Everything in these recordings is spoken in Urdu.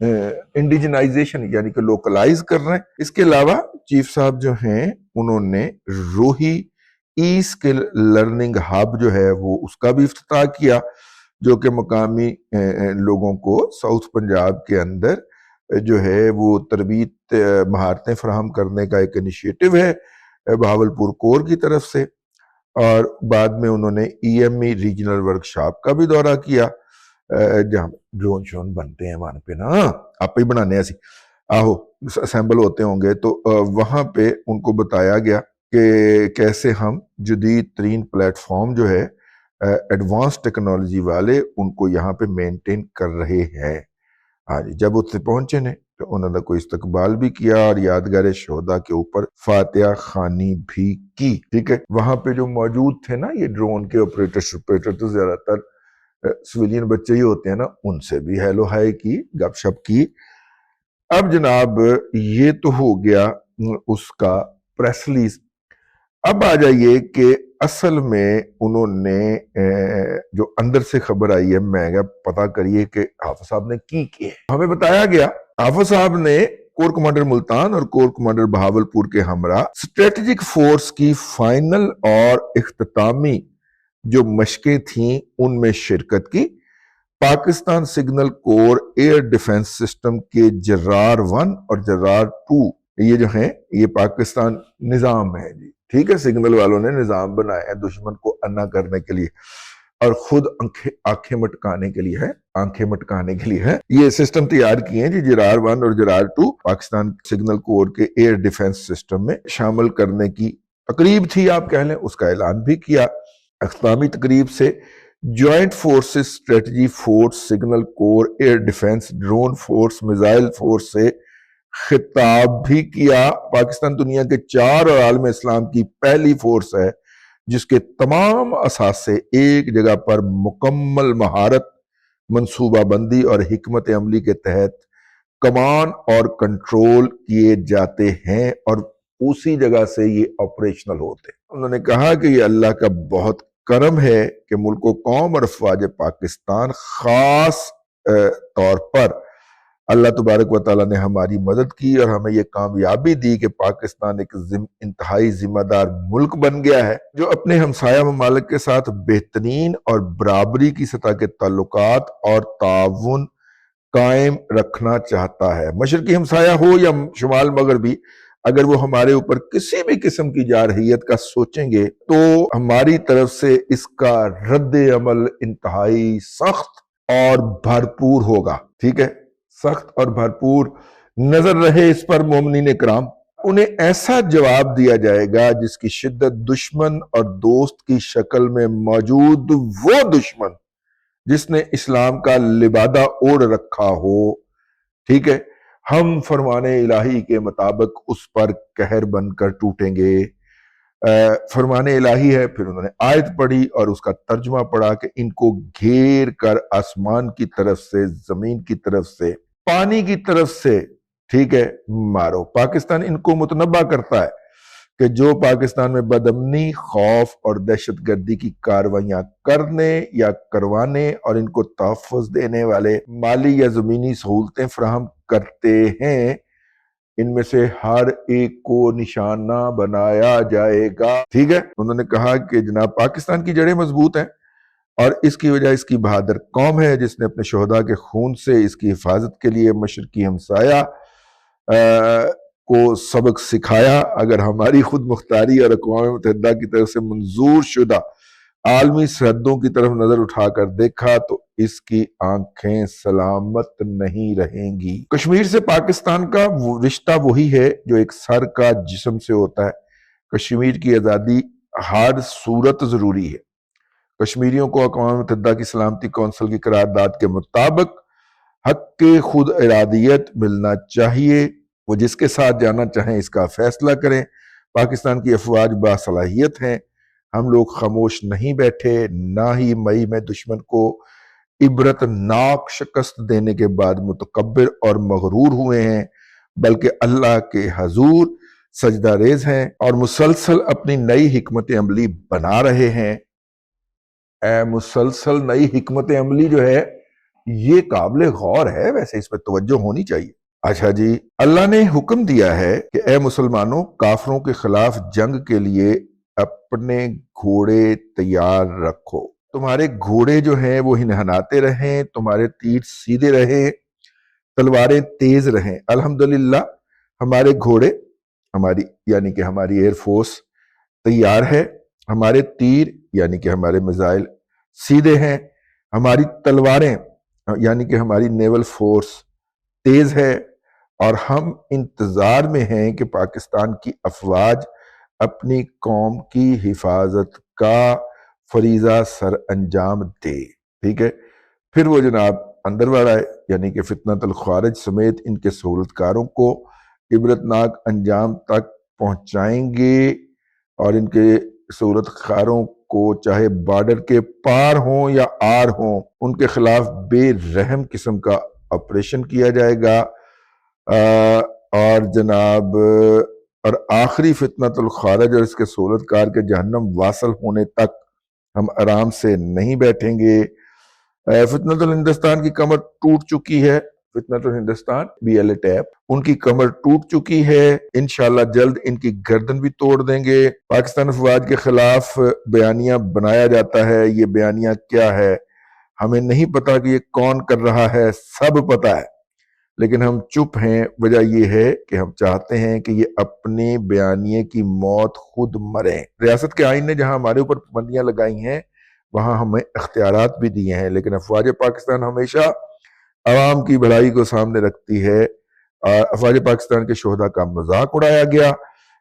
انڈیجنائزیشن یعنی کہ لوکلائز کر رہے ہیں۔ اس کے علاوہ چیف صاحب جو ہیں انہوں نے روہی ای اسکل لرننگ ہب جو ہے وہ اس کا بھی افتتاح کیا، جو کہ مقامی لوگوں کو ساؤتھ پنجاب کے اندر جو ہے وہ تربیت مہارتیں فراہم کرنے کا ایک انیشیٹو ہے بہاولپور کور کی طرف سے۔ اور بعد میں انہوں نے E M E regional workshop کا بھی دورہ کیا، جہاں ڈرون شون بنتے ہیں وہاں پہ نا، آپ ہی بنانے ایسی آہو اسمبل ہوتے ہوں گے، تو وہاں پہ ان کو بتایا گیا کہ کیسے ہم جدید ترین پلیٹ فارم جو ہے ایڈوانس ٹیکنالوجی والے ان کو یہاں پہ مینٹین کر رہے ہیں۔ ہاں جی، جب اتنے پہنچے نے تو انہوں نے کوئی استقبال بھی کیا اور یادگار شہداء کے اوپر فاتحہ خوانی بھی کی۔ ٹھیک ہے، وہاں پہ جو موجود تھے نا یہ ڈرون کے آپریٹر تو زیادہ تر سویلین بچے ہی ہوتے ہیں نا، ان سے بھی ہیلو ہائی کی، گپ شپ کی۔ اب جناب یہ تو ہو گیا اس کا پریس ریلیز۔ اب آ جائیے کہ اصل میں انہوں نے جو اندر سے خبر آئی ہے، میں گا پتا کریے کہ حافظ صاحب نے کی کیے۔ ہمیں بتایا گیا حافظ صاحب نے کور کمانڈر ملتان اور کور کمانڈر بہاولپور کے ہمراہ اسٹریٹجک فورس کی فائنل اور اختتامی جو مشقیں تھیں ان میں شرکت کی۔ Pakistan signal corps air defence system کے جرار 1 اور جرار 2 یہ جو ہیں یہ پاکستان نظام ہے جی، ٹھیک ہے، سگنل والوں نے نظام بنایا ہے دشمن کو انا کرنے کے لیے اور خود آنکھیں مٹکانے کے لیے ہے، یہ سسٹم تیار کیے ہیں جی۔ جرار 1 اور جرار 2 پاکستان سگنل کور کے ایئر ڈیفنس سسٹم میں شامل کرنے کی تقریب تھی، آپ کہہ لیں، اس کا اعلان بھی کیا۔ اختتامی تقریب سے joint forces strategy force signal corps air defence drone force missile force سے خطاب بھی کیا۔ پاکستان دنیا کے 4 اور عالم اسلام کی پہلی فورس ہے جس کے تمام اثاثے ایک جگہ پر مکمل مہارت، منصوبہ بندی اور حکمت عملی کے تحت کمان اور کنٹرول کیے جاتے ہیں اور اسی جگہ سے یہ آپریشنل ہوتے ہیں۔ انہوں نے کہا کہ یہ اللہ کا بہت کرم ہے کہ ملک و قوم اور افواج پاکستان خاص طور پر اللہ تبارک و تعالیٰ نے ہماری مدد کی اور ہمیں یہ کامیابی دی کہ پاکستان ایک انتہائی ذمہ دار ملک بن گیا ہے جو اپنے ہمسایہ ممالک کے ساتھ بہترین اور برابری کی سطح کے تعلقات اور تعاون قائم رکھنا چاہتا ہے۔ مشرقی ہمسایہ ہو یا شمال مغربی، اگر وہ ہمارے اوپر کسی بھی قسم کی جارحیت کا سوچیں گے تو ہماری طرف سے اس کا رد عمل انتہائی سخت اور بھرپور ہوگا۔ ٹھیک ہے، سخت اور بھرپور نظر رہے اس پر مومنین اکرام۔ انہیں ایسا جواب دیا جائے گا جس کی شدت دشمن اور دوست کی شکل میں موجود وہ دشمن جس نے اسلام کا لبادہ اوڑھ رکھا ہو، ٹھیک ہے، ہم فرمان الہی کے مطابق اس پر قہر بن کر ٹوٹیں گے۔ فرمان الہی ہے، پھر انہوں نے آیت پڑھی اور اس کا ترجمہ پڑھا کہ ان کو گھیر کر آسمان کی طرف سے، زمین کی طرف سے، پانی کی طرف سے، ٹھیک ہے، مارو۔ پاکستان ان کو متنبہ کرتا ہے کہ جو پاکستان میں بدامنی، خوف اور دہشت گردی کی کارروائیاں کرنے یا کروانے اور ان کو تحفظ دینے والے مالی یا زمینی سہولتیں فراہم کرتے ہیں، ان میں سے ہر ایک کو نشانہ بنایا جائے گا۔ ٹھیک ہے، انہوں نے کہا کہ جناب پاکستان کی جڑیں مضبوط ہیں اور اس کی وجہ اس کی بہادر قوم ہے جس نے اپنے شہداء کے خون سے اس کی حفاظت کے لیے مشرقی ہمسایہ کو سبق سکھایا۔ اگر ہماری خود مختاری اور اقوام متحدہ کی طرف سے منظور شدہ عالمی سرحدوں کی طرف نظر اٹھا کر دیکھا تو اس کی آنکھیں سلامت نہیں رہیں گی۔ کشمیر سے پاکستان کا رشتہ وہی ہے جو ایک سر کا جسم سے ہوتا ہے۔ کشمیر کی آزادی ہر صورت ضروری ہے۔ کشمیریوں کو اقوام متحدہ کی سلامتی کونسل کی قرارداد کے مطابق حق خود ارادیت ملنا چاہیے، وہ جس کے ساتھ جانا چاہیں اس کا فیصلہ کریں۔ پاکستان کی افواج باصلاحیت ہیں، ہم لوگ خاموش نہیں بیٹھے، نہ ہی مئی میں دشمن کو عبرت ناک شکست دینے کے بعد متکبر اور مغرور ہوئے ہیں، بلکہ اللہ کے حضور سجدہ ریز ہیں اور مسلسل اپنی نئی حکمت عملی بنا رہے ہیں۔ مسلسل نئی حکمت عملی جو ہے یہ قابل غور ہے، ویسے اس پہ توجہ ہونی چاہیے۔ اچھا جی، اللہ نے حکم دیا ہے کہ اے مسلمانوں، کافروں کے خلاف جنگ کے لیے اپنے گھوڑے تیار رکھو۔ تمہارے گھوڑے جو ہیں وہ ہنہناتے رہیں، تمہارے تیر سیدھے رہیں، تلواریں تیز رہیں۔ الحمدللہ ہمارے گھوڑے، ہماری یعنی کہ ہماری ایئر فورس تیار ہے، ہمارے تیر یعنی کہ ہمارے میزائل سیدھے ہیں، ہماری تلواریں یعنی کہ ہماری نیول فورس تیز ہے، اور ہم انتظار میں ہیں کہ پاکستان کی افواج اپنی قوم کی حفاظت کا فریضہ سر انجام دے۔ ٹھیک ہے، پھر وہ جناب اندر بڑھ آئے، یعنی کہ فتنۃ الخوارج سمیت ان کے سہولتکاروں کو عبرتناک انجام تک پہنچائیں گے، اور ان کے سہولتکاروں کو چاہے بارڈر کے پار ہوں یا آر ہوں، ان کے خلاف بے رحم قسم کا آپریشن کیا جائے گا۔ اور جناب اور آخری فتنۃ الخوارج اور اس کے سہولتکار کے جہنم واصل ہونے تک ہم آرام سے نہیں بیٹھیں گے۔ فتنۃ الہندوستان کی کمر ٹوٹ چکی ہے، فتنۃ الہندوستان BLA ٹیپ، ان کی کمر ٹوٹ چکی ہے، انشاءاللہ جلد ان کی گردن بھی توڑ دیں گے۔ پاکستان افواج کے خلاف بیانیہ بنایا جاتا ہے، یہ بیانیہ کیا ہے ہمیں نہیں پتا کہ یہ کون کر رہا ہے، سب پتا ہے، لیکن ہم چپ ہیں۔ وجہ یہ ہے کہ ہم چاہتے ہیں کہ یہ اپنے بیانیے کی موت خود مریں۔ ریاست کے آئین نے جہاں ہمارے اوپر پابندیاں لگائی ہیں وہاں ہمیں اختیارات بھی دیے ہیں، لیکن افواج پاکستان ہمیشہ عوام کی بھلائی کو سامنے رکھتی ہے۔ افواج پاکستان کے شہداء کا مذاق اڑایا گیا،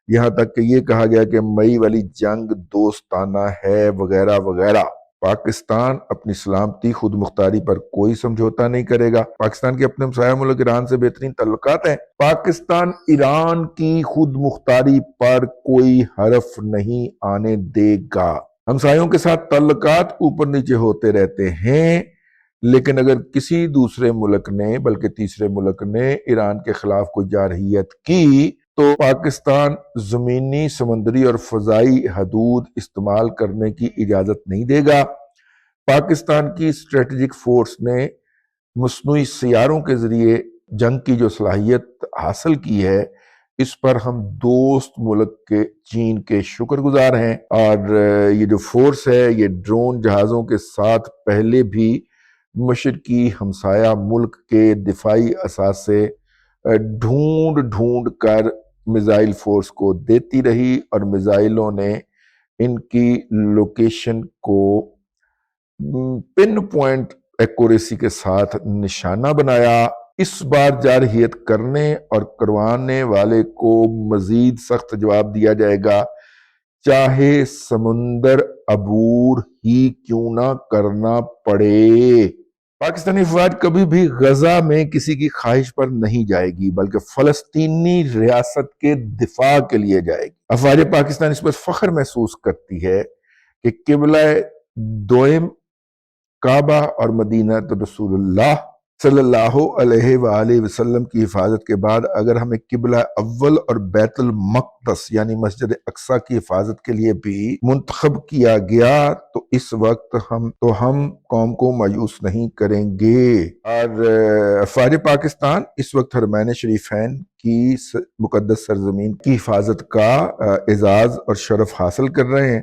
یہاں تک کہ یہ کہا گیا کہ مئی والی جنگ دوستانہ ہے وغیرہ وغیرہ۔ پاکستان اپنی سلامتی خود مختاری پر کوئی سمجھوتا نہیں کرے گا۔ پاکستان کے اپنے ہمسایہ ملک ایران سے بہترین تعلقات ہیں، پاکستان ایران کی خود مختاری پر کوئی حرف نہیں آنے دے گا۔ ہمسایوں کے ساتھ تعلقات اوپر نیچے ہوتے رہتے ہیں، لیکن اگر کسی دوسرے ملک نے بلکہ تیسرے ملک نے ایران کے خلاف کوئی جارحیت کی تو پاکستان زمینی، سمندری اور فضائی حدود استعمال کرنے کی اجازت نہیں دے گا۔ پاکستان کی اسٹریٹجک فورس نے مصنوعی سیاروں کے ذریعے جنگ کی جو صلاحیت حاصل کی ہے، اس پر ہم دوست ملک کے چین کے شکر گزار ہیں، اور یہ جو فورس ہے یہ ڈرون جہازوں کے ساتھ پہلے بھی مشرقی ہمسایہ ملک کے دفاعی اثاثے ڈھونڈ کر میزائل فورس کو دیتی رہی، اور میزائلوں نے ان کی لوکیشن کو پن پوائنٹ ایکوریسی کے ساتھ نشانہ بنایا۔ اس بار جارحیت کرنے اور کروانے والے کو مزید سخت جواب دیا جائے گا، چاہے سمندر عبور ہی کیوں نہ کرنا پڑے۔ پاکستانی افواج کبھی بھی غزہ میں کسی کی خواہش پر نہیں جائے گی، بلکہ فلسطینی ریاست کے دفاع کے لیے جائے گی۔ افواج پاکستان اس پر فخر محسوس کرتی ہے کہ قبلہ دوئم کعبہ اور مدینہ رسول اللہ صلی اللہ علیہ وآلہ وسلم کی حفاظت کے بعد اگر ہمیں قبلہ اول اور بیت المقدس یعنی مسجد اقصی کی حفاظت کے لیے بھی منتخب کیا گیا تو اس وقت ہم قوم کو مایوس نہیں کریں گے۔ اور افواج پاکستان اس وقت حرمین شریفین کی مقدس سرزمین کی حفاظت کا اعزاز اور شرف حاصل کر رہے ہیں۔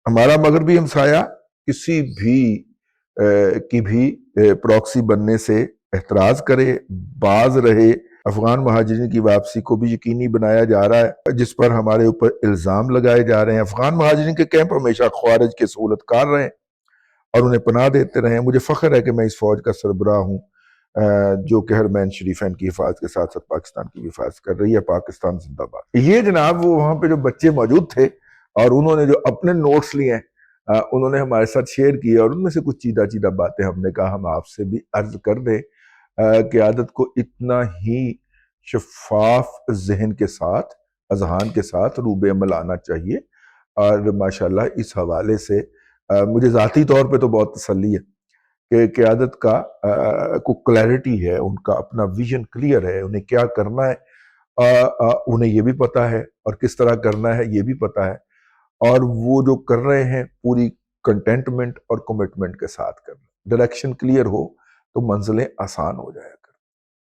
ہمارا مغربی ہمسایہ کسی بھی پراکسی بننے سے احتراز کرے، باز رہے۔ افغان مہاجرین کی واپسی کو بھی یقینی بنایا جا رہا ہے، جس پر ہمارے اوپر الزام لگائے جا رہے ہیں۔ افغان مہاجرین کے کیمپ ہمیشہ خوارج کے سہولتکار رہے اور انہیں پناہ دیتے رہے۔ مجھے فخر ہے کہ میں اس فوج کا سربراہ ہوں جو کہ حرمین شریفین کی حفاظت کے ساتھ ساتھ پاکستان کی بھی حفاظت کر رہی ہے۔ پاکستان زندہ باد۔ یہ جناب وہ وہاں پہ جو بچے موجود تھے اور انہوں نے جو اپنے نوٹس لیے ہیں انہوں نے ہمارے ساتھ شیئر کیے، اور ان میں سے کچھ چیدہ باتیں ہم نے کہا ہم آپ سے بھی عرض کر دیں۔ قیادت کو اتنا ہی شفاف ذہن کے ساتھ، اذہان کے ساتھ روب عمل آنا چاہیے، اور ماشاءاللہ اس حوالے سے مجھے ذاتی طور پہ تو بہت تسلی ہے کہ قیادت کا کو کلیئرٹی ہے، ان کا اپنا ویژن کلیئر ہے، انہیں کیا کرنا ہے انہیں یہ بھی پتا ہے، اور کس طرح کرنا ہے یہ بھی پتا ہے، اور وہ جو کر رہے ہیں پوری کنٹینٹمنٹ اور کمٹمنٹ کے ساتھ کر رہے ہیں۔ ڈائریکشن کلیئر ہو تو منزلیں آسان ہو جایا کر۔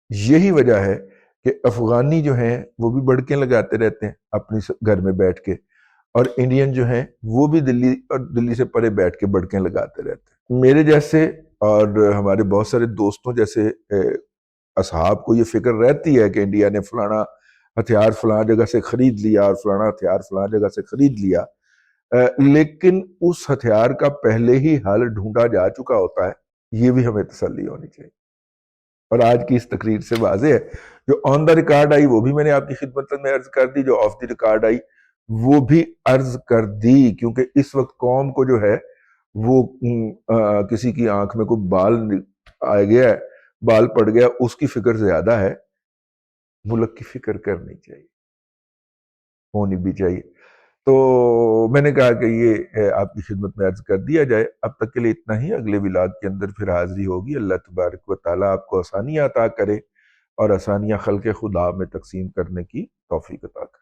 یہی وجہ ہے کہ افغانی جو ہیں وہ بھی بڑکیں لگاتے رہتے ہیں اپنی گھر میں بیٹھ کے، اور انڈین جو ہیں وہ بھی دلی اور دلی سے پرے بیٹھ کے بڑکیں لگاتے رہتے ہیں۔ میرے جیسے اور ہمارے بہت سارے دوستوں جیسے اصحاب کو یہ فکر رہتی ہے کہ انڈیا نے فلانا ہتھیار فلاں جگہ سے خرید لیا اور فلانا ہتھیار فلاں جگہ سے خرید لیا، لیکن اس ہتھیار کا پہلے ہی حل ڈھونڈا جا چکا ہوتا ہے، یہ بھی ہمیں تسلی ہونی چاہیے۔ اور آج کی اس تقریر سے واضح ہے، جو آن دا ریکارڈ آئی وہ بھی میں نے آپ کی خدمت میں عرض کر دی، جو آف دی ریکارڈ آئی وہ بھی عرض کر دی، کیونکہ اس وقت قوم کو جو ہے وہ کسی کی آنکھ میں کوئی بال آ گیا ہے، بال پڑ گیا، اس کی فکر زیادہ ہے، ملک کی فکر کرنی چاہیے، ہونی بھی چاہیے۔ تو میں نے کہا کہ یہ آپ کی خدمت میں عرض کر دیا جائے۔ اب تک کے لیے اتنا ہی، اگلے ولاگ کے اندر پھر حاضری ہوگی۔ اللہ تبارک و تعالیٰ آپ کو آسانیاں عطا کرے اور آسانیاں خلق خدا میں تقسیم کرنے کی توفیق عطا کرے۔